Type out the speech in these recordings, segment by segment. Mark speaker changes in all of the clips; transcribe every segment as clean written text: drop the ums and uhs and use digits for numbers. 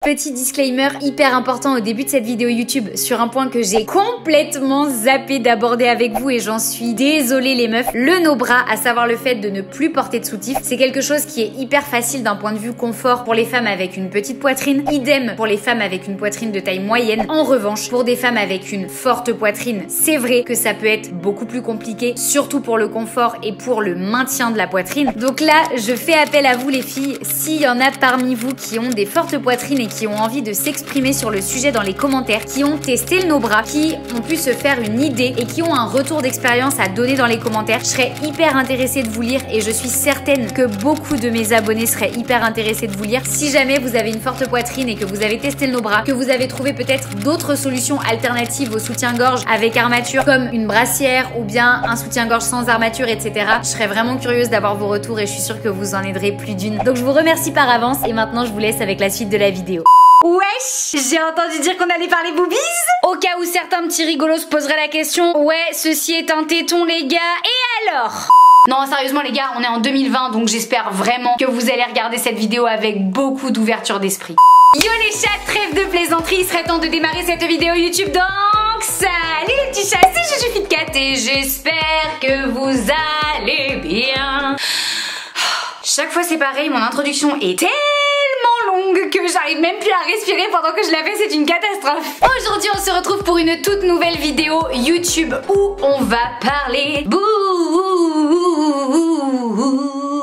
Speaker 1: Petit disclaimer hyper important au début de cette vidéo YouTube sur un point que j'ai complètement zappé d'aborder avec vous et j'en suis désolée les meufs. Le no-bra, à savoir le fait de ne plus porter de soutif, c'est quelque chose qui est hyper facile d'un point de vue confort pour les femmes avec une petite poitrine. Idem pour les femmes avec une poitrine de taille moyenne. En revanche, pour des femmes avec une forte poitrine, c'est vrai que ça peut être beaucoup plus compliqué, surtout pour le confort et pour le maintien de la poitrine. Donc là, je fais appel à vous les filles, s'il y en a parmi vous qui ont des fortes poitrines et qui ont envie de s'exprimer sur le sujet dans les commentaires, qui ont testé le no-bra, qui ont pu se faire une idée et qui ont un retour d'expérience à donner dans les commentaires. Je serais hyper intéressée de vous lire et je suis certaine que beaucoup de mes abonnés seraient hyper intéressés de vous lire. Si jamais vous avez une forte poitrine et que vous avez testé le no-bra, que vous avez trouvé peut-être d'autres solutions alternatives au soutien-gorge avec armature comme une brassière ou bien un soutien-gorge sans armature, etc. Je serais vraiment curieuse d'avoir vos retours et je suis sûre que vous en aiderez plus d'une. Donc je vous remercie par avance et maintenant je vous laisse avec la suite de la vidéo. Wesh, j'ai entendu dire qu'on allait parler boobies. Au cas où certains petits rigolos se poseraient la question, ouais, ceci est un téton les gars, et alors? Non, sérieusement les gars, on est en 2020, donc j'espère vraiment que vous allez regarder cette vidéo avec beaucoup d'ouverture d'esprit. Yo les chats, trêve de plaisanterie, il serait temps de démarrer cette vidéo YouTube donc salut les petits chats, c'est Juju FitCat et j'espère que vous allez bien. Chaque fois c'est pareil, mon introduction est tellement longue que j'arrive même plus à respirer pendant que je la fais, c'est une catastrophe. Aujourd'hui on se retrouve pour une toute nouvelle vidéo YouTube où on va parler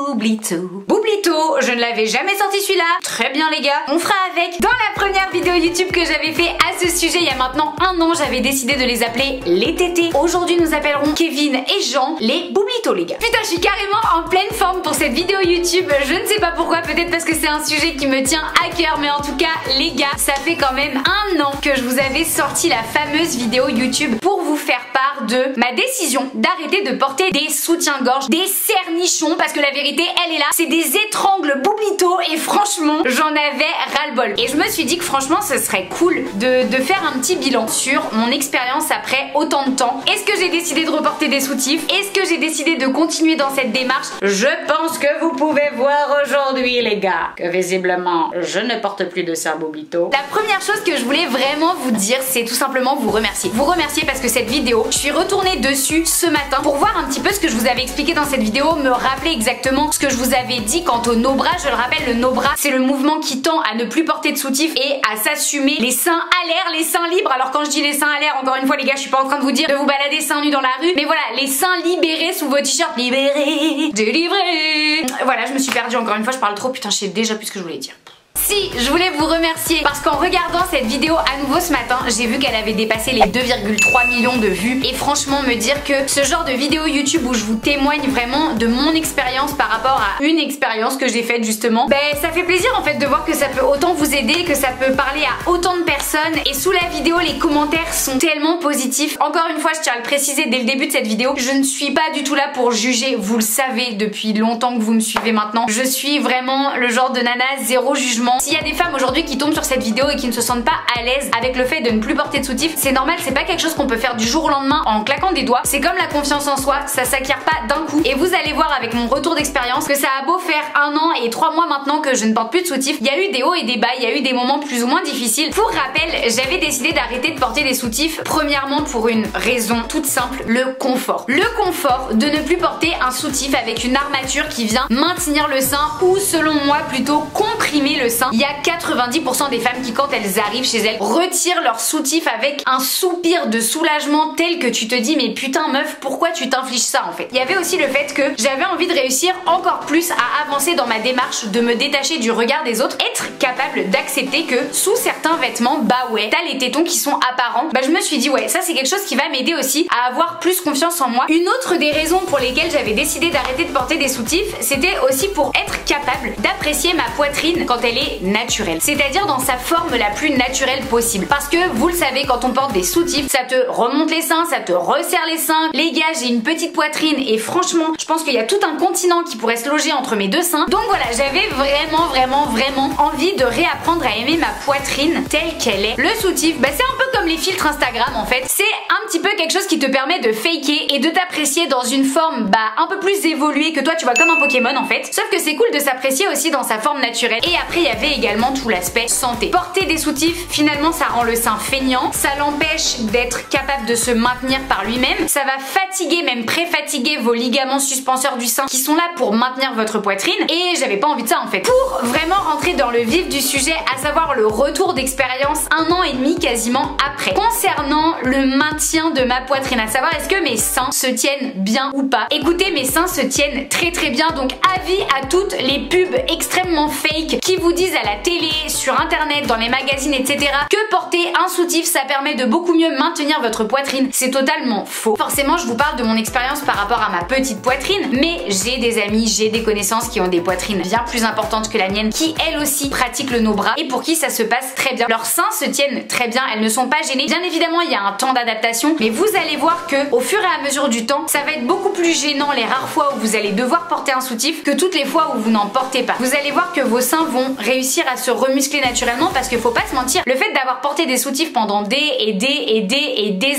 Speaker 1: Boublito. Boublito, je ne l'avais jamais sorti celui-là. Très bien les gars, on fera avec. Dans la première vidéo YouTube que j'avais fait à ce sujet il y a maintenant un an, j'avais décidé de les appeler les tétés. Aujourd'hui nous appellerons Kevin et Jean les Boublitos les gars. Putain, je suis carrément en pleine forme pour cette vidéo YouTube. Je ne sais pas pourquoi, peut-être parce que c'est un sujet qui me tient à cœur, mais en tout cas les gars, ça fait quand même un an que je vous avais sorti la fameuse vidéo YouTube pour vous faire part de ma décision d'arrêter de porter des soutiens-gorge, des cernichons, parce que la vérité elle est là, c'est des étrangles Boublitos et franchement j'en avais ras-le-bol. Et je me suis dit que franchement ce serait cool de faire un petit bilan sur mon expérience après autant de temps. Est-ce que j'ai décidé de reporter des soutifs? Est-ce que j'ai décidé de continuer dans cette démarche? Je pense que vous pouvez voir aujourd'hui les gars que visiblement je ne porte plus de serre Boublito. La première chose que je voulais vraiment vous dire, c'est tout simplement vous remercier. Vous remercier parce que cette vidéo, je suis retournée dessus ce matin pour voir un petit peu ce que je vous avais expliqué dans cette vidéo, me rappeler exactement ce que je vous avais dit quant au no-bra. Je le rappelle, le no-bra c'est le mouvement qui tend à ne plus porter de soutif et à s'assumer les seins à l'air, les seins libres. Alors quand je dis les seins à l'air, encore une fois les gars, je suis pas en train de vous dire de vous balader seins nus dans la rue, mais voilà, les seins libérés sous vos t-shirts, libérés, délivrés. Voilà, je me suis perdue encore une fois, je parle trop, putain je sais déjà plus ce que je voulais dire. Si, je voulais vous remercier parce qu'en regardant cette vidéo à nouveau ce matin, j'ai vu qu'elle avait dépassé les 2,3 millions de vues et franchement me dire que ce genre de vidéo YouTube où je vous témoigne vraiment de mon expérience par rapport à une expérience que j'ai faite justement, ben ça fait plaisir en fait de voir que ça peut autant vous aider, que ça peut parler à autant de personnes et sous la vidéo les commentaires sont tellement positifs. Encore une fois je tiens à le préciser dès le début de cette vidéo, je ne suis pas du tout là pour juger, vous le savez depuis longtemps que vous me suivez maintenant, je suis vraiment le genre de nana zéro jugement. S'il y a des femmes aujourd'hui qui tombent sur cette vidéo et qui ne se sentent pas à l'aise avec le fait de ne plus porter de soutif, c'est normal, c'est pas quelque chose qu'on peut faire du jour au lendemain en claquant des doigts. C'est comme la confiance en soi, ça s'acquiert pas d'un coup. Et vous allez voir avec mon retour d'expérience que ça a beau faire 1 an et 3 mois maintenant que je ne porte plus de soutif, il y a eu des hauts et des bas, il y a eu des moments plus ou moins difficiles. Pour rappel, j'avais décidé d'arrêter de porter des soutifs, premièrement pour une raison toute simple, le confort. Le confort de ne plus porter un soutif avec une armature qui vient maintenir le sein ou selon moi plutôt comprimer le sein. Il y a 90% des femmes qui quand elles arrivent chez elles retirent leur soutif avec un soupir de soulagement tel que tu te dis mais putain meuf pourquoi tu t'infliges ça en fait. Il y avait aussi le fait que j'avais envie de réussir encore plus à avancer dans ma démarche de me détacher du regard des autres, être capable d'accepter que sous certains vêtements bah ouais t'as les tétons qui sont apparents. Bah je me suis dit ouais ça c'est quelque chose qui va m'aider aussi à avoir plus confiance en moi. Une autre des raisons pour lesquelles j'avais décidé d'arrêter de porter des soutifs c'était aussi pour être capable d'apprécier ma poitrine quand elle est naturelle, c'est-à-dire dans sa forme la plus naturelle possible. Parce que vous le savez, quand on porte des soutifs, ça te remonte les seins, ça te resserre les seins. Les gars, j'ai une petite poitrine et franchement, je pense qu'il y a tout un continent qui pourrait se loger entre mes deux seins. Donc voilà, j'avais vraiment envie de réapprendre à aimer ma poitrine telle qu'elle est. Le soutif, bah c'est un peu comme les filtres Instagram en fait. C'est un petit peu quelque chose qui te permet de faker et de t'apprécier dans une forme bah un peu plus évoluée que toi, tu vois, comme un Pokémon en fait. Sauf que c'est cool de s'apprécier aussi dans sa forme naturelle. Et après, il y avait avez également tout l'aspect santé. Porter des soutifs, finalement ça rend le sein feignant, ça l'empêche d'être capable de se maintenir par lui-même, ça va fatiguer, même pré-fatiguer vos ligaments suspenseurs du sein qui sont là pour maintenir votre poitrine, et j'avais pas envie de ça en fait. Pour vraiment rentrer dans le vif du sujet, à savoir le retour d'expérience 1 an et demi quasiment après. Concernant le maintien de ma poitrine, à savoir est-ce que mes seins se tiennent bien ou pas. Écoutez, mes seins se tiennent très très bien, donc avis à toutes les pubs extrêmement fake qui vous disent à la télé, sur internet, dans les magazines, etc. que porter un soutif ça permet de beaucoup mieux maintenir votre poitrine. C'est totalement faux. Forcément, je vous parle de mon expérience par rapport à ma petite poitrine, mais j'ai des amis, j'ai des connaissances qui ont des poitrines bien plus importantes que la mienne, qui elles aussi pratiquent le no bras et pour qui ça se passe très bien. Leurs seins se tiennent très bien, elles ne sont pas gênées. Bien évidemment, il y a un temps d'adaptation, mais vous allez voir que au fur et à mesure du temps, ça va être beaucoup plus gênant les rares fois où vous allez devoir porter un soutif que toutes les fois où vous n'en portez pas. Vous allez voir que vos seins vont réussir à se remuscler naturellement parce qu'il faut pas se mentir, le fait d'avoir porté des soutifs pendant des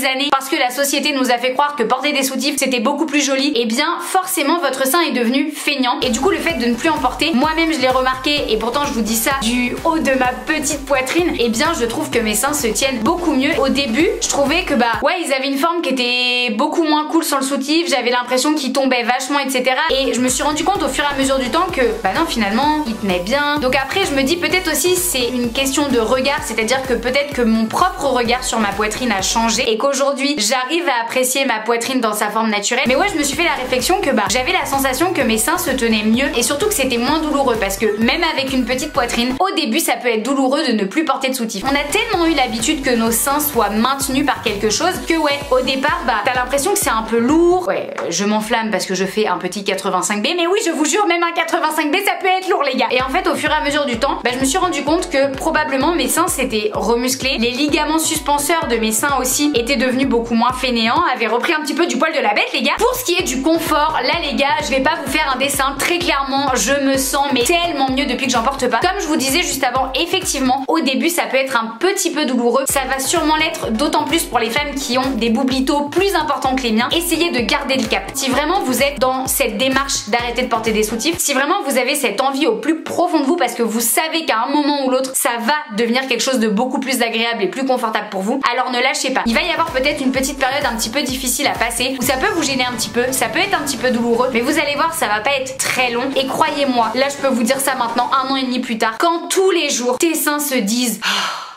Speaker 1: années parce que la société nous a fait croire que porter des soutifs c'était beaucoup plus joli, et bien forcément votre sein est devenu feignant et du coup le fait de ne plus en porter, moi-même je l'ai remarqué et pourtant je vous dis ça du haut de ma petite poitrine, et bien je trouve que mes seins se tiennent beaucoup mieux. Au début je trouvais que ouais ils avaient une forme qui était beaucoup moins cool sans le soutif, j'avais l'impression qu'ils tombaient vachement etc, et je me suis rendu compte au fur et à mesure du temps que non finalement ils tenaient bien. Donc après je me dis peut-être aussi c'est une question de regard, c'est-à-dire que peut-être que mon propre regard sur ma poitrine a changé et qu'aujourd'hui j'arrive à apprécier ma poitrine dans sa forme naturelle. Mais ouais, je me suis fait la réflexion que j'avais la sensation que mes seins se tenaient mieux et surtout que c'était moins douloureux parce que même avec une petite poitrine, au début ça peut être douloureux de ne plus porter de soutif. On a tellement eu l'habitude que nos seins soient maintenus par quelque chose que ouais, au départ t'as l'impression que c'est un peu lourd. Ouais, je m'enflamme parce que je fais un petit 85B, mais oui je vous jure, même un 85B ça peut être lourd les gars. Et en fait au fur et à mesure du temps, je me suis rendu compte que probablement mes seins s'étaient remusclés, les ligaments suspenseurs de mes seins aussi étaient devenus beaucoup moins fainéants, avaient repris un petit peu du poil de la bête les gars. Pour ce qui est du confort, là les gars, je vais pas vous faire un dessin, très clairement je me sens mais tellement mieux depuis que j'en porte pas. Comme je vous disais juste avant, effectivement au début ça peut être un petit peu douloureux, ça va sûrement l'être d'autant plus pour les femmes qui ont des boublitos plus importants que les miens. Essayez de garder le cap. Si vraiment vous êtes dans cette démarche d'arrêter de porter des soutifs, si vraiment vous avez cette envie au plus profond de vous parce que vous savez qu'à un moment ou l'autre ça va devenir quelque chose de beaucoup plus agréable et plus confortable pour vous, alors ne lâchez pas. Il va y avoir peut-être une petite période un petit peu difficile à passer où ça peut vous gêner un petit peu, ça peut être un petit peu douloureux, mais vous allez voir ça va pas être très long et croyez-moi, là je peux vous dire ça maintenant 1 an et demi plus tard, quand tous les jours tes seins se disent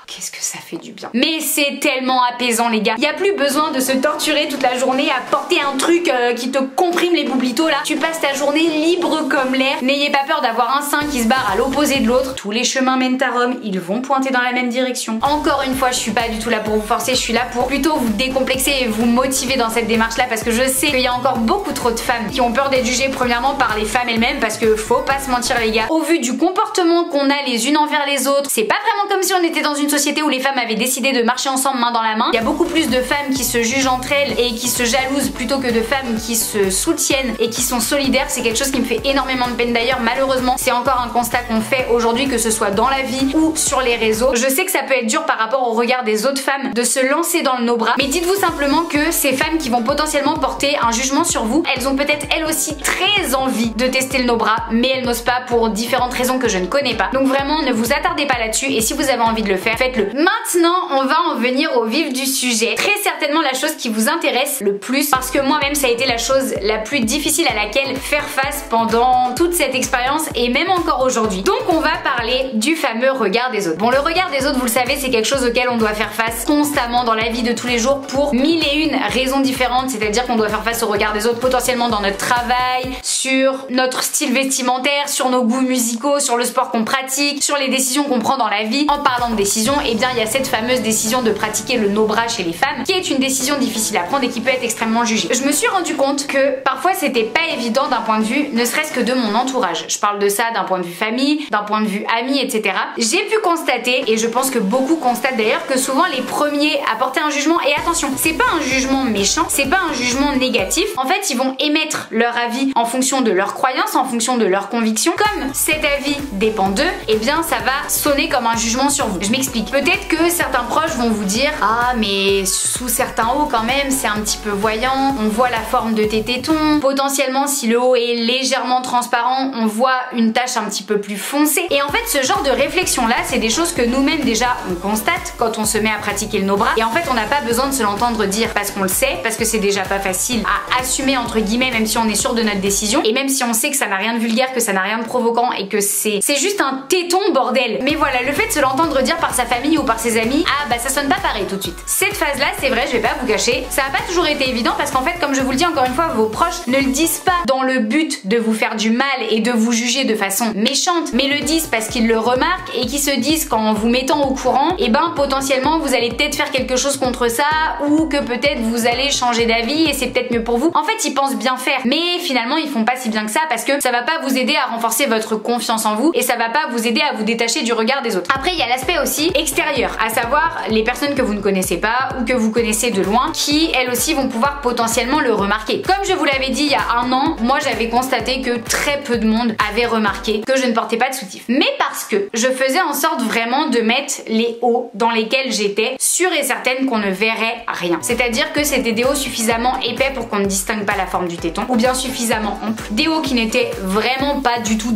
Speaker 1: qu'est-ce que ça fait du bien. Mais c'est tellement apaisant les gars. Il n'y a plus besoin de se torturer toute la journée à porter un truc qui te comprime les boublitos là. Tu passes ta journée libre comme l'air. N'ayez pas peur d'avoir un sein qui se barre à l'opposé de l'autre. Tous les chemins mènent à Rome, ils vont pointer dans la même direction. Encore une fois, je suis pas du tout là pour vous forcer, je suis là pour plutôt vous décomplexer et vous motiver dans cette démarche là parce que je sais qu'il y a encore beaucoup trop de femmes qui ont peur d'être jugées premièrement par les femmes elles-mêmes parce que faut pas se mentir les gars. Au vu du comportement qu'on a les unes envers les autres, c'est pas vraiment comme si on était dans une société où les femmes avaient décidé de marcher ensemble main dans la main. Il y a beaucoup plus de femmes qui se jugent entre elles et qui se jalousent plutôt que de femmes qui se soutiennent et qui sont solidaires. C'est quelque chose qui me fait énormément de peine d'ailleurs. Malheureusement, c'est encore un constat qu'on fait aujourd'hui, que ce soit dans la vie ou sur les réseaux. Je sais que ça peut être dur par rapport au regard des autres femmes de se lancer dans le no bras, mais dites-vous simplement que ces femmes qui vont potentiellement porter un jugement sur vous, elles ont peut-être elles aussi très envie de tester le no bras, mais elles n'osent pas pour différentes raisons que je ne connais pas. Donc vraiment, ne vous attardez pas là-dessus et si vous avez envie de le faire, faites-le. Maintenant, on va en venir au vif du sujet. Très certainement la chose qui vous intéresse le plus, parce que moi-même ça a été la chose la plus difficile à laquelle faire face pendant toute cette expérience et même encore aujourd'hui. Donc on va parler du fameux regard des autres. Bon, le regard des autres, vous le savez, c'est quelque chose auquel on doit faire face constamment dans la vie de tous les jours pour 1001 raisons différentes, c'est-à-dire qu'on doit faire face au regard des autres potentiellement dans notre travail, sur notre style vestimentaire, sur nos goûts musicaux, sur le sport qu'on pratique, sur les décisions qu'on prend dans la vie. En parlant de décisions, et bien il y a cette fameuse décision de pratiquer le no bras chez les femmes qui est une décision difficile à prendre et qui peut être extrêmement jugée. Je me suis rendu compte que parfois c'était pas évident d'un point de vue ne serait-ce que de mon entourage. Je parle de ça d'un point de vue famille, d'un point de vue amis, etc. J'ai pu constater, et je pense que beaucoup constatent d'ailleurs, que souvent les premiers à porter un jugement, et attention, c'est pas un jugement méchant, c'est pas un jugement négatif, en fait ils vont émettre leur avis en fonction de leurs croyances, en fonction de leurs convictions. Comme cet avis dépend d'eux, et bien ça va sonner comme un jugement sur vous. Je m'explique. j'explique. Peut-être que certains proches vont vous dire ah mais sous certains hauts quand même c'est un petit peu voyant, on voit la forme de tes tétons, potentiellement si le haut est légèrement transparent on voit une tache un petit peu plus foncée. Et en fait ce genre de réflexion là c'est des choses que nous-mêmes déjà on constate quand on se met à pratiquer le no bras, et en fait on n'a pas besoin de se l'entendre dire parce qu'on le sait, parce que c'est déjà pas facile à assumer entre guillemets, même si on est sûr de notre décision et même si on sait que ça n'a rien de vulgaire, que ça n'a rien de provoquant et que c'est juste un téton bordel. Mais voilà, le fait de se l'entendre dire par sa famille ou par ses amis, ah bah ça sonne pas pareil tout de suite. Cette phase là c'est vrai, je vais pas vous cacher, ça a pas toujours été évident parce qu'en fait comme je vous le dis encore une fois, vos proches ne le disent pas dans le but de vous faire du mal et de vous juger de façon méchante, mais le disent parce qu'ils le remarquent et qu'ils se disent qu'en vous mettant au courant, et ben potentiellement vous allez peut-être faire quelque chose contre ça ou que peut-être vous allez changer d'avis et c'est peut-être mieux pour vous. En fait ils pensent bien faire, mais finalement ils font pas si bien que ça parce que ça va pas vous aider à renforcer votre confiance en vous et ça va pas vous aider à vous détacher du regard des autres. Après il y a l'aspect aussi extérieur, à savoir les personnes que vous ne connaissez pas ou que vous connaissez de loin qui elles aussi vont pouvoir potentiellement le remarquer. Comme je vous l'avais dit il y a un an, moi j'avais constaté que très peu de monde avait remarqué que je ne portais pas de soutif. Mais parce que je faisais en sorte vraiment de mettre les hauts dans lesquels j'étais sûre et certaine qu'on ne verrait rien. C'est-à-dire que c'était des hauts suffisamment épais pour qu'on ne distingue pas la forme du téton ou bien suffisamment ample. Des hauts qui n'étaient vraiment pas du tout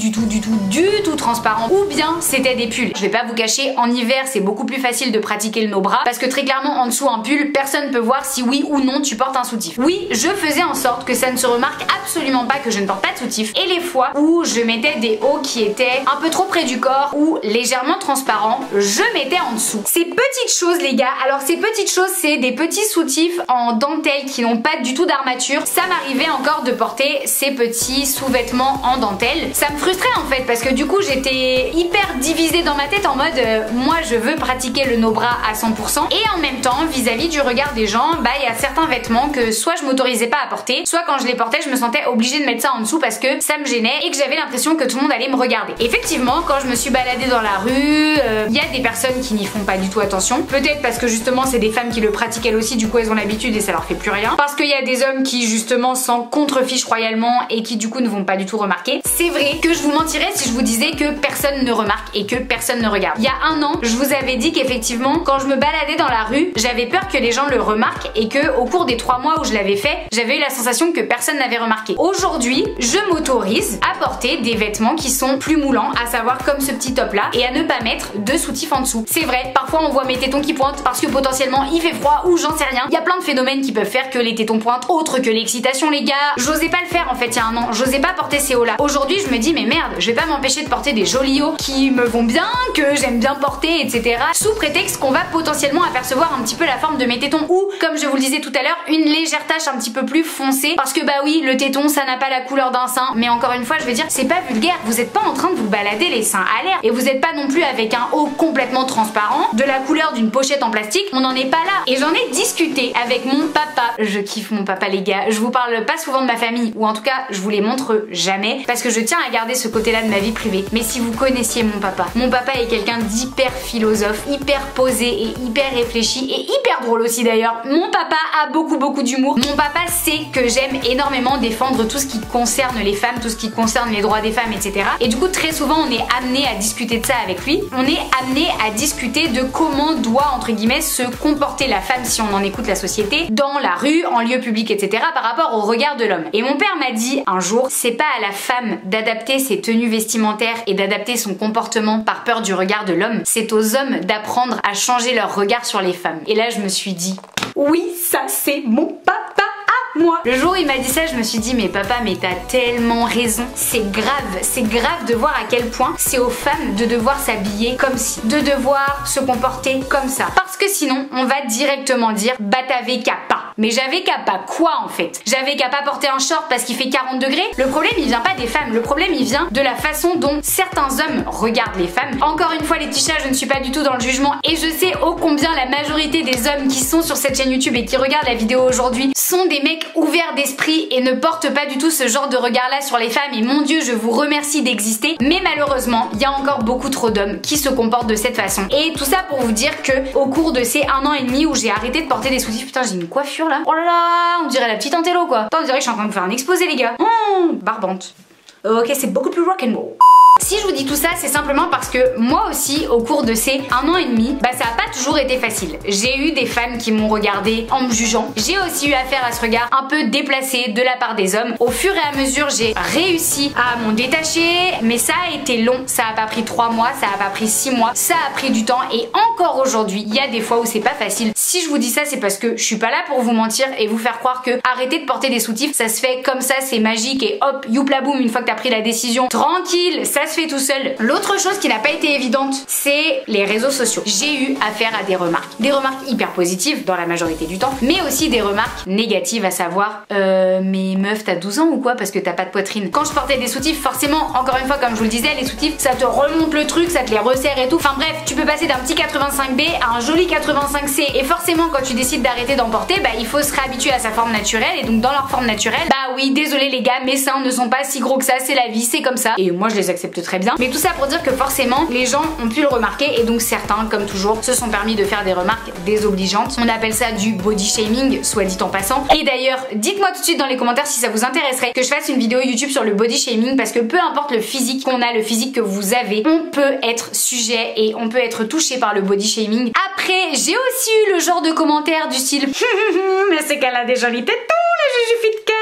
Speaker 1: transparents ou bien c'était des pulls. Je vais pas vous cacher, en hiver c'est beaucoup plus facile de pratiquer le no bras parce que très clairement en dessous un pull, personne peut voir si oui ou non tu portes un soutif. Oui, je faisais en sorte que ça ne se remarque absolument pas que je ne porte pas de soutif et les fois où je mettais des hauts qui étaient un peu trop près du corps ou légèrement transparents, je mettais en dessous. Ces petites choses les gars, alors ces petites choses c'est des petits soutifs en dentelle qui n'ont pas du tout d'armature. Ça m'arrivait encore de porter ces petits sous-vêtements en dentelle. Ça me frustrait en fait parce que du coup j'étais hyper divisée dans ma tête en mode moi je veux pratiquer le no bras à 100% et en même temps vis-à-vis du regard des gens, bah il y a certains vêtements que soit je m'autorisais pas à porter, soit quand je les portais je me sentais obligée de mettre ça en dessous parce que ça me gênait et que j'avais l'impression que tout le monde allait me regarder. Effectivement quand je me suis baladée dans la rue, il y a des personnes qui n'y font pas du tout attention, peut-être parce que justement c'est des femmes qui le pratiquent elles aussi, du coup elles ont l'habitude et ça leur fait plus rien, parce qu'il y a des hommes qui justement s'en contrefichent royalement et qui du coup ne vont pas du tout remarquer. C'est vrai que je vous mentirais si je vous disais que personne ne remarque et que personne ne regarde. Il y a un an, je vous avais dit qu'effectivement quand je me baladais dans la rue, j'avais peur que les gens le remarquent et que au cours des 3 mois où je l'avais fait, j'avais eu la sensation que personne n'avait remarqué. Aujourd'hui, je m'autorise à porter des vêtements qui sont plus moulants, à savoir comme ce petit top là, et à ne pas mettre de soutif en dessous. C'est vrai, parfois on voit mes tétons qui pointent parce que potentiellement il fait froid ou j'en sais rien. Il y a plein de phénomènes qui peuvent faire que les tétons pointent, autre que l'excitation les gars. J'osais pas le faire en fait il y a un an, j'osais pas porter ces hauts là. Aujourd'hui je me dis mais merde, je vais pas m'empêcher de porter des jolis hauts qui me vont bien, que j'aime bien porter, etc. sous prétexte qu'on va potentiellement apercevoir un petit peu la forme de mes tétons ou comme je vous le disais tout à l'heure, une légère tache un petit peu plus foncée parce que bah oui, le téton ça n'a pas la couleur d'un sein, mais encore une fois je veux dire c'est pas vulgaire, vous êtes pas en train de vous balader les seins à l'air et vous êtes pas non plus avec un haut complètement transparent de la couleur d'une pochette en plastique, on n'en est pas là. Et j'en ai discuté avec mon papa, je kiffe mon papa les gars, je vous parle pas souvent de ma famille ou en tout cas je vous les montre jamais parce que je tiens à garder ce côté là de ma vie privée, mais si vous connaissiez mon papa est quelqu'un d'hyper philosophe, hyper posé et hyper réfléchi et hyper drôle aussi d'ailleurs. Mon papa a beaucoup d'humour, mon papa sait que j'aime énormément défendre tout ce qui concerne les femmes, tout ce qui concerne les droits des femmes, etc. Et du coup très souvent on est amené à discuter de ça avec lui, on est amené à discuter de comment doit entre guillemets se comporter la femme si on en écoute la société, dans la rue, en lieu public, etc. par rapport au regard de l'homme. Et mon père m'a dit un jour, c'est pas à la femme d'adapter ses tenues vestimentaires et d'adapter son comportement par peur du regard de l'homme, c'est aux hommes d'apprendre à changer leur regard sur les femmes. Et là je me suis dit, oui ça c'est mon papa à moi. Le jour où il m'a dit ça je me suis dit mais papa mais t'as tellement raison, c'est grave de voir à quel point c'est aux femmes de devoir s'habiller comme si, de devoir se comporter comme ça. Parce que sinon on va directement dire bah t'avais qu'à pas. Mais j'avais qu'à pas quoi en fait? J'avais qu'à pas porter un short parce qu'il fait 40 degrés? Le problème il vient pas des femmes, le problème il vient de la façon dont certains hommes regardent les femmes. Encore une fois Laetitia, je ne suis pas du tout dans le jugement et je sais ô combien la majorité des hommes qui sont sur cette chaîne YouTube et qui regardent la vidéo aujourd'hui sont des mecs ouverts d'esprit et ne portent pas du tout ce genre de regard là sur les femmes et mon dieu je vous remercie d'exister, mais malheureusement il y a encore beaucoup trop d'hommes qui se comportent de cette façon. Et tout ça pour vous dire que au cours de ces 1 an et demi où j'ai arrêté de porter des soutifs, putain j'ai une coiffure là, oh là là, on dirait la petite Antello quoi. Putain, on dirait que je suis en train de faire un exposé les gars. Barbante. Ok, c'est beaucoup plus rock'n'roll. Si je vous dis tout ça, c'est simplement parce que moi aussi, au cours de ces 1 an et demi, ça a pas toujours été facile. J'ai eu des femmes qui m'ont regardé en me jugeant. J'ai aussi eu affaire à ce regard un peu déplacé de la part des hommes. Au fur et à mesure, j'ai réussi à m'en détacher, mais ça a été long. Ça a pas pris 3 mois, ça a pas pris 6 mois, ça a pris du temps et encore aujourd'hui, il y a des fois où c'est pas facile. Si je vous dis ça, c'est parce que je suis pas là pour vous mentir et vous faire croire que arrêter de porter des soutifs, ça se fait comme ça, c'est magique et hop, youpla boum, une fois que t'as pris la décision, tranquille, ça se fait tout seul. L'autre chose qui n'a pas été évidente, c'est les réseaux sociaux. J'ai eu affaire à des remarques hyper positives dans la majorité du temps, mais aussi des remarques négatives, à savoir mais meuf, t'as 12 ans ou quoi parce que t'as pas de poitrine. Quand je portais des soutifs, forcément, encore une fois, comme je vous le disais, les soutifs, ça te remonte le truc, ça te les resserre et tout. Enfin bref, tu peux passer d'un petit 85B à un joli 85C et forcément quand tu décides d'arrêter d'en porter, il faut se réhabituer à sa forme naturelle et donc dans leur forme naturelle, oui, désolé les gars, mes seins ne sont pas si gros que ça, c'est la vie, c'est comme ça et moi je les accepte très bien. Mais tout ça pour dire que forcément, les gens ont pu le remarquer et donc certains, comme toujours, se sont permis de faire des remarques désobligeantes. On appelle ça du body shaming, soit dit en passant. Et d'ailleurs, dites-moi tout de suite dans les commentaires si ça vous intéresserait que je fasse une vidéo YouTube sur le body shaming parce que peu importe le physique qu'on a, le physique que vous avez, on peut être sujet et on peut être touché par le body shaming. Après, j'ai aussi eu le genre de commentaires du style mais c'est qu'elle a des jolis tétons, la Juju Fit Cat.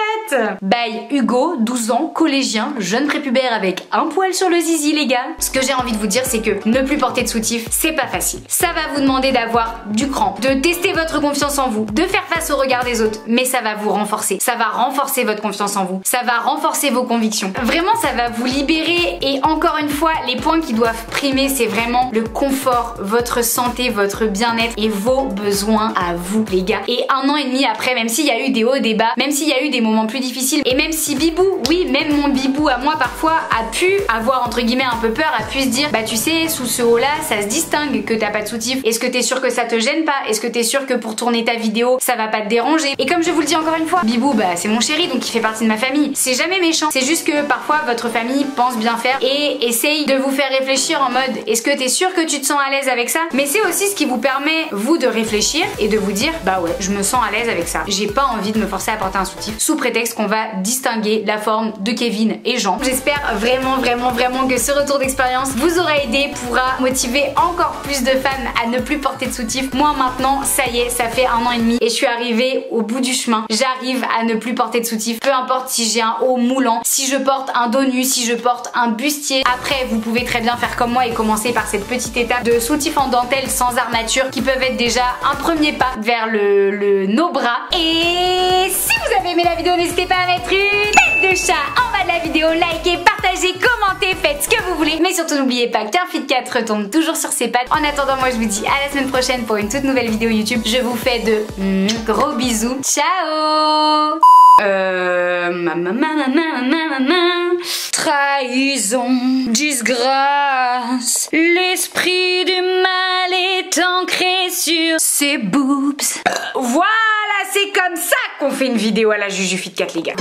Speaker 1: By Hugo, 12 ans, collégien, jeune prépubère avec un poil sur le zizi les gars. Ce que j'ai envie de vous dire c'est que ne plus porter de soutif, c'est pas facile. Ça va vous demander d'avoir du cran, de tester votre confiance en vous, de faire face au regard des autres, mais ça va vous renforcer. Ça va renforcer votre confiance en vous. Ça va renforcer vos convictions. Vraiment, ça va vous libérer et encore une fois, les points qui doivent primer, c'est vraiment le confort, votre santé, votre bien-être et vos besoins à vous les gars. Et 1 an et demi après, même s'il y a eu des hauts, des bas, même s'il y a eu des moments plus difficiles et même si Bibou, oui, même mon Bibou à moi parfois a pu avoir entre guillemets un peu peur, a pu se dire tu sais, sous ce haut là, ça se distingue que t'as pas de soutif. Est-ce que t'es sûr que ça te gêne pas? Est-ce que t'es sûr que pour tourner ta vidéo, ça va pas te déranger? Et comme je vous le dis encore une fois, Bibou, c'est mon chéri donc il fait partie de ma famille. C'est jamais méchant. C'est juste que parfois votre famille pense bien faire et essaye de vous faire réfléchir en mode est-ce que t'es sûr que tu te sens à l'aise avec ça? Mais c'est aussi ce qui vous permet vous de réfléchir et de vous dire ouais, je me sens à l'aise avec ça. J'ai pas envie de me forcer à porter un soutif sous prétexte qu'on va distinguer la forme de Kevin et Jean. J'espère vraiment que ce retour d'expérience vous aura aidé, pourra motiver encore plus de femmes à ne plus porter de soutif. Moi maintenant, ça y est, ça fait 1 an et demi et je suis arrivée au bout du chemin. J'arrive à ne plus porter de soutif. Peu importe si j'ai un haut moulant, si je porte un dos nu, si je porte un bustier. Après, vous pouvez très bien faire comme moi et commencer par cette petite étape de soutif en dentelle sans armature qui peuvent être déjà un premier pas vers nos bras. Et si vous avez aimé la vidéo, n'hésitez pas à mettre une tête de chat en bas de la vidéo, likez, partagez, commentez, faites ce que vous voulez. Mais surtout n'oubliez pas qu'un Fit Cat retombe toujours sur ses pattes. En attendant, moi je vous dis à la semaine prochaine pour une toute nouvelle vidéo YouTube. Je vous fais de gros bisous. Ciao. Trahison, disgrâce, l'esprit du mal est ancré sur ses boobs. Voilà, c'est comme ça qu'on fait une vidéo à la Juju Fit Cat les gars.